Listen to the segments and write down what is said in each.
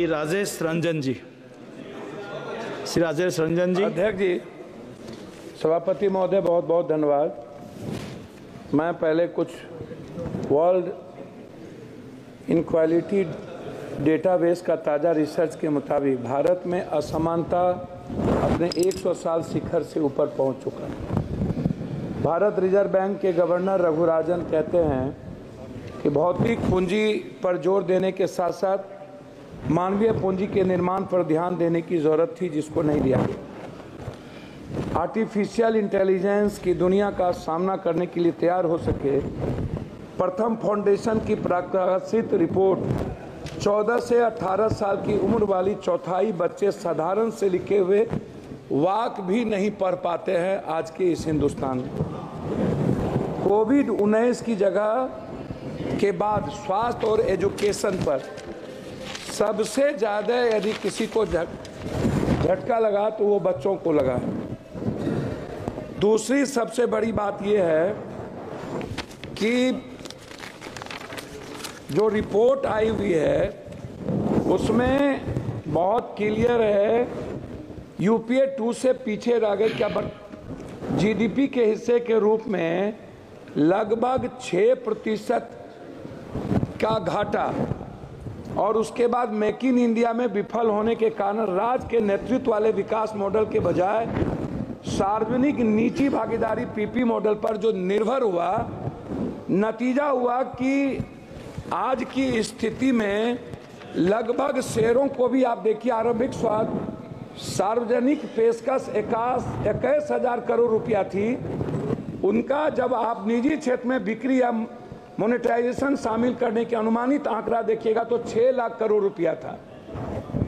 राजेश रंजन जी। श्री राजेश रंजन जी। अध्यक्ष जी, सभापति महोदय बहुत बहुत धन्यवाद। मैं पहले कुछ वर्ल्ड इनक्वालिटी डेटाबेस का ताज़ा रिसर्च के मुताबिक भारत में असमानता अपने 100 साल शिखर से ऊपर पहुंच चुका है। भारत रिजर्व बैंक के गवर्नर रघुराजन कहते हैं कि भौतिक पूंजी पर जोर देने के साथ साथ मानवीय पूंजी के निर्माण पर ध्यान देने की जरूरत थी, जिसको नहीं दिया गया। आर्टिफिशियल इंटेलिजेंस की दुनिया का सामना करने के लिए तैयार हो सके, प्रथम फाउंडेशन की प्रकाशित रिपोर्ट 14 से 18 साल की उम्र वाली चौथाई बच्चे साधारण से लिखे हुए वाक भी नहीं पढ़ पाते हैं आज के इस हिंदुस्तान में। कोविड-19 की जगह के बाद स्वास्थ्य और एजुकेशन पर सबसे ज़्यादा यदि किसी को झटका लगा तो वो बच्चों को लगा है। दूसरी सबसे बड़ी बात ये है कि जो रिपोर्ट आई हुई है उसमें बहुत क्लियर है, यूपीए 2 से पीछे रह गए। क्या जीडीपी के हिस्से के रूप में लगभग 6% का घाटा, और उसके बाद मेक इन इंडिया में विफल होने के कारण राज्य के नेतृत्व वाले विकास मॉडल के बजाय सार्वजनिक निजी भागीदारी पीपी मॉडल पर जो निर्भर हुआ, नतीजा हुआ कि आज की स्थिति में लगभग शेयरों को भी आप देखिए, आरंभिक सार्वजनिक पेशकश 21,000 करोड़ रुपया थी, उनका जब आप निजी क्षेत्र में बिक्री या मोनेटाइजेशन शामिल करने के अनुमानित आंकड़ा देखिएगा तो 6 लाख करोड़ रुपया था।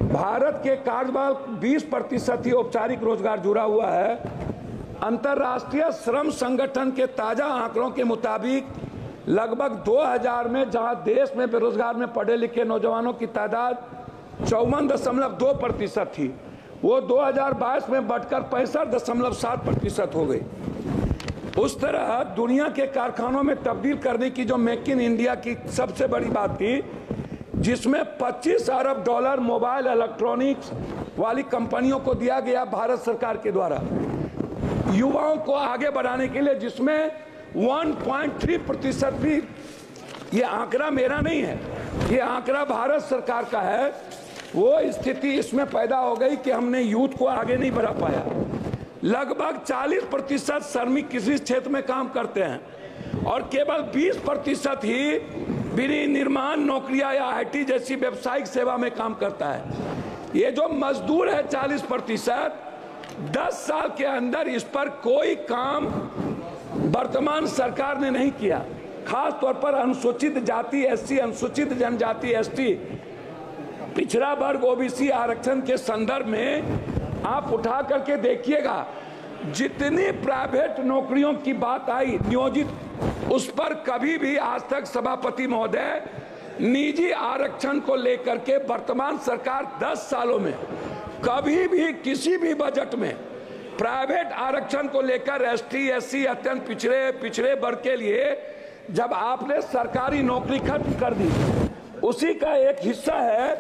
भारत के कार्यबल 20% ही औपचारिक रोजगार जुड़ा हुआ है। अंतर्राष्ट्रीय श्रम संगठन के ताजा आंकड़ों के मुताबिक लगभग 2000 में जहां देश में बेरोजगार में पढ़े लिखे नौजवानों की तादाद 54.2% थी, वो 2022 में बढ़कर 65.7% हो गई। उस तरह दुनिया के कारखानों में तब्दील करने की जो मेक इन इंडिया की सबसे बड़ी बात थी, जिसमें 25 अरब डॉलर मोबाइल इलेक्ट्रॉनिक्स वाली कंपनियों को दिया गया भारत सरकार के द्वारा युवाओं को आगे बढ़ाने के लिए, जिसमें 1.3% भी, ये आंकड़ा मेरा नहीं है, ये आंकड़ा भारत सरकार का है, वो स्थिति इसमें पैदा हो गई कि हमने यूथ को आगे नहीं बढ़ा पाया। लगभग 40% श्रमिक किसी क्षेत्र में काम करते हैं और केवल 20% ही विनिर्माण नौकरियां या आईटी जैसी व्यावसायिक सेवा में काम करता है। ये जो मजदूर है 40%, 10 साल के अंदर इस पर कोई काम वर्तमान सरकार ने नहीं किया। खास तौर पर अनुसूचित जाति एससी, अनुसूचित जनजाति एसटी, पिछड़ा वर्ग ओबीसी आरक्षण के संदर्भ में आप उठा करके देखिएगा, जितनी प्राइवेट नौकरियों की बात आई नियोजित, उस पर कभी भी आज तक सभापति महोदय निजी आरक्षण को लेकर के वर्तमान सरकार 10 सालों में कभी भी किसी भी बजट में प्राइवेट आरक्षण को लेकर एसटी एससी अत्यंत पिछड़े वर्ग के लिए जब आपने सरकारी नौकरी खत्म कर दी, उसी का एक हिस्सा है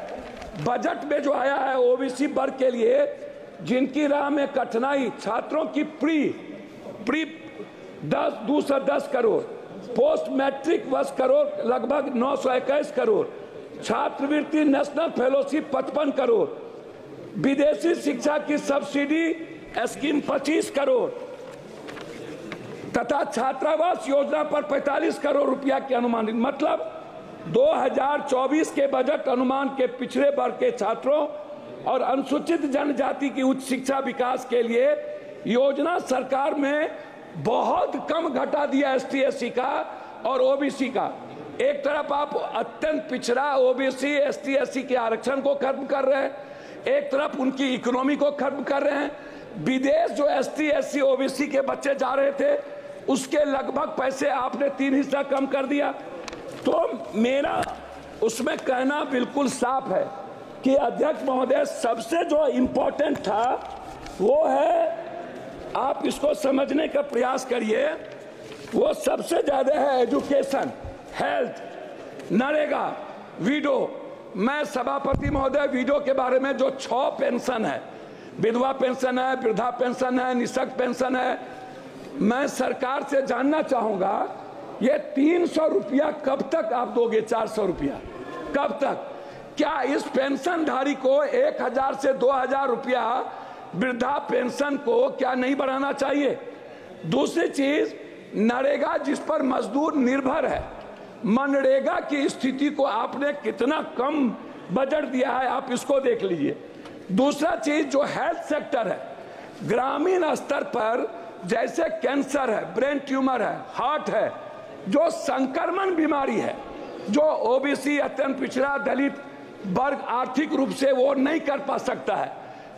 बजट में जो आया है ओबीसी वर्ग के लिए, जिनकी राह में कठिनाई, छात्रों की pre 210 crore, post matric 10 crore, लगभग 921 करोड़, छात्रवृत्ति नेशनल फेलोशिप 55 करोड़, विदेशी शिक्षा की सब्सिडी स्कीम 25 करोड़ तथा छात्रावास योजना पर 45 करोड़ रुपया के अनुमानित, मतलब 2024 के बजट अनुमान के पिछड़े वर्ग के छात्रों और अनुसूचित जनजाति की उच्च शिक्षा विकास के लिए योजना सरकार में बहुत कम घटा दिया एसटी एससी का और ओबीसी का। एक तरफ आप अत्यंत पिछड़ा ओबीसी एसटी एससी के आरक्षण को खत्म कर रहे हैं, एक तरफ उनकी इकोनॉमी को खत्म कर रहे हैं। विदेश जो एसटी एससी ओबीसी के बच्चे जा रहे थे उसके लगभग पैसे आपने 3 हिस्सा कम कर दिया। तो मेरा उसमें कहना बिल्कुल साफ है कि अध्यक्ष महोदय, सबसे जो इम्पोर्टेंट था वो है, आप इसको समझने का प्रयास करिए, वो सबसे ज्यादा है एजुकेशन, हेल्थ, नरेगा, विडो, मैं सभापति महोदय वीडियो के बारे में जो 6 पेंशन है, विधवा पेंशन है, वृद्धा पेंशन है, निःशक्त पेंशन है, मैं सरकार से जानना चाहूंगा ये 300 रुपया कब तक आप दोगे? 400 रुपया कब तक? क्या इस पेंशनधारी को 1000 से 2000 रुपया वृद्धा पेंशन को क्या नहीं बढ़ाना चाहिए? दूसरी चीज, नरेगा जिस पर मजदूर निर्भर है, मनरेगा की स्थिति को आपने कितना कम बजट दिया है, आप इसको देख लीजिए। दूसरा चीज जो हेल्थ सेक्टर है, ग्रामीण स्तर पर जैसे कैंसर है, ब्रेन ट्यूमर है, हार्ट है, जो संक्रमण बीमारी है, जो ओबीसी, अत्यंत पिछड़ा, दलित वर्ग आर्थिक रूप से वो नहीं कर पा सकता है,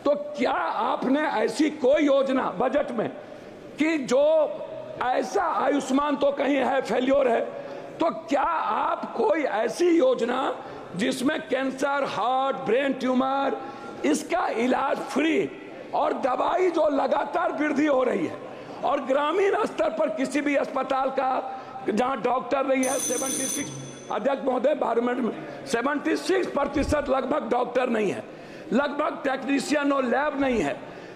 तो क्या आपने ऐसी कोई योजना बजट में कि जो ऐसा, आयुष्मान तो कहीं है फेल्योर है, तो क्या आप कोई ऐसी योजना जिसमें कैंसर, हार्ट, ब्रेन ट्यूमर, इसका इलाज फ्री और दवाई जो लगातार वृद्धि हो रही है, और ग्रामीण स्तर पर किसी भी अस्पताल का जहां डॉक्टर नहीं है, 76 अध्यक्ष महोदय 12 मिनट में 76% लगभग डॉक्टर नहीं है, लगभग टेक्नीशियन और लैब नहीं है,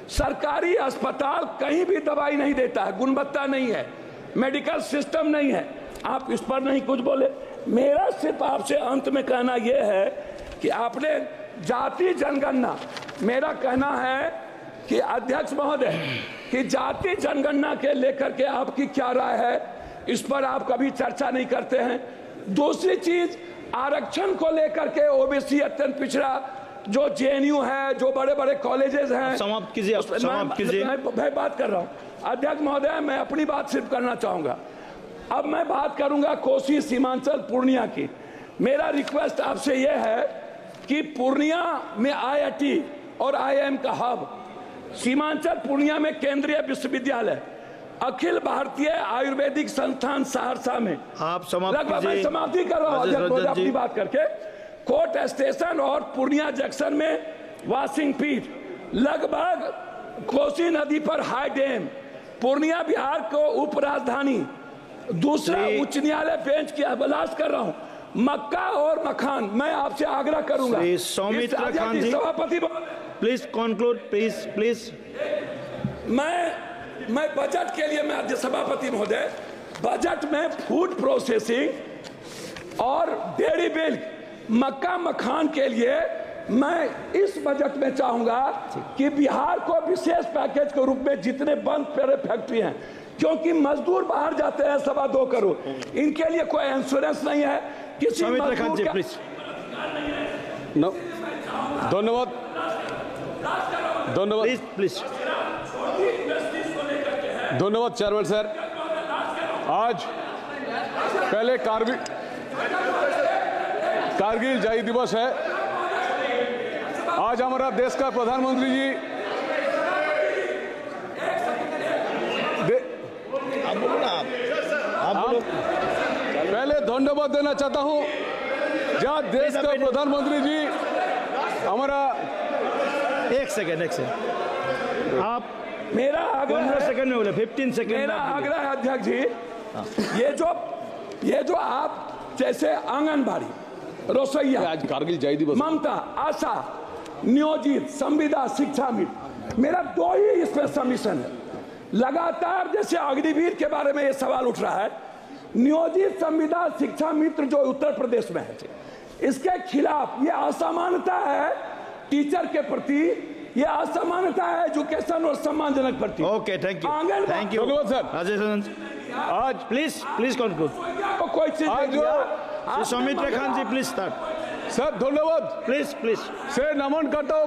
सरकारी अस्पताल कहीं भी दवाई नहीं देता है, गुणवत्ता नहीं है, मेडिकल सिस्टम नहीं है, आप इस पर नहीं कुछ बोले। मेरा सिर्फ आपसे अंत में कहना यह है कि आपने जाति जनगणना, मेरा कहना है कि अध्यक्ष महोदय कि जाति जनगणना के लेकर के आपकी क्या राय है, इस पर आप कभी चर्चा नहीं करते हैं। दूसरी चीज, आरक्षण को लेकर के ओबीसी, अत्यंत पिछड़ा, जो जेएनयू है, जो बड़े बड़े कॉलेजेस हैं, समाप्त कीजिए, समाप्त कीजिए। मैं बात कर रहा हूं अध्यक्ष महोदय, मैं अपनी बात सिर्फ करना चाहूंगा। अब मैं बात करूंगा कोसी, सीमांचल, पूर्णिया की। मेरा रिक्वेस्ट आपसे यह है कि पूर्णिया में IIT और IIM का हब, सीमांचल पूर्णिया में केंद्रीय विश्वविद्यालय, अखिल भारतीय आयुर्वेदिक संस्थान सहरसा में, आप समाप्त लगभग मैं कीजिए। समाप्ति कर रहा हूं अपनी बात करके, कोर्ट स्टेशन और पूर्णिया जंक्शन में वॉशिंग पीट, लगभग कोसी नदी पर हाई डैम, पूर्णिया बिहार को उप राजधानी, दूसरा उच्च न्यायालय बेंच की अभिलाष कर रहा हूं, मक्का और मखान। मैं आपसे आग्रह करूंगा सौमित्र खान जी, सभापति प्लीज कंक्लूड, प्लीज। मैं बजट के लिए, मैं सभापति महोदय, बजट में फूड प्रोसेसिंग और डेयरी मिल्क, मक्का मखान के लिए मैं इस बजट में चाहूंगा कि बिहार को विशेष पैकेज के रूप में जितने बंद पड़े फैक्ट्री हैं, क्योंकि मजदूर बाहर जाते हैं 2.25 करोड़, इनके लिए कोई इंश्योरेंस नहीं है, किसी मजदूर का। धन्यवाद, प्लीज। धन्यवाद चेयरमैन सर। आज पहले कारगिल विजय दिवस है। आज हमारा देश का प्रधानमंत्री जी पहले धन्यवाद देना चाहता हूं, जहां देश का प्रधानमंत्री जी हमारा। एक सेकंड आप, मेरा आग्रह 15 सेकंड में बोले, 15 सेकंड। मेरा आग्रह है अध्यक्ष जी, ये जो आप जैसे आंगनबाड़ी, रसोईया, आज कारगिल विजय दिवस, ममता, आशा, नियोजित, संविदा, शिक्षा मित्र, मेरा 2 ही इसमें सबमिशन है। लगातार जैसे अग्निवीर के बारे में ये सवाल उठ रहा है, नियोजित, संविदा, शिक्षा मित्र जो उत्तर प्रदेश में है, इसके खिलाफ ये असमानता है टीचर के प्रति, ये असमानता है एजुकेशन और सम्मानजनक प्रति। Okay, thank you. धन्यवाद सर। आज प्लीज कंक्लूड। कोई चीज आज सौमित्र खान जी प्लीज स्टार्ट। सर धन्यवाद, प्लीज से नमन करता हूँ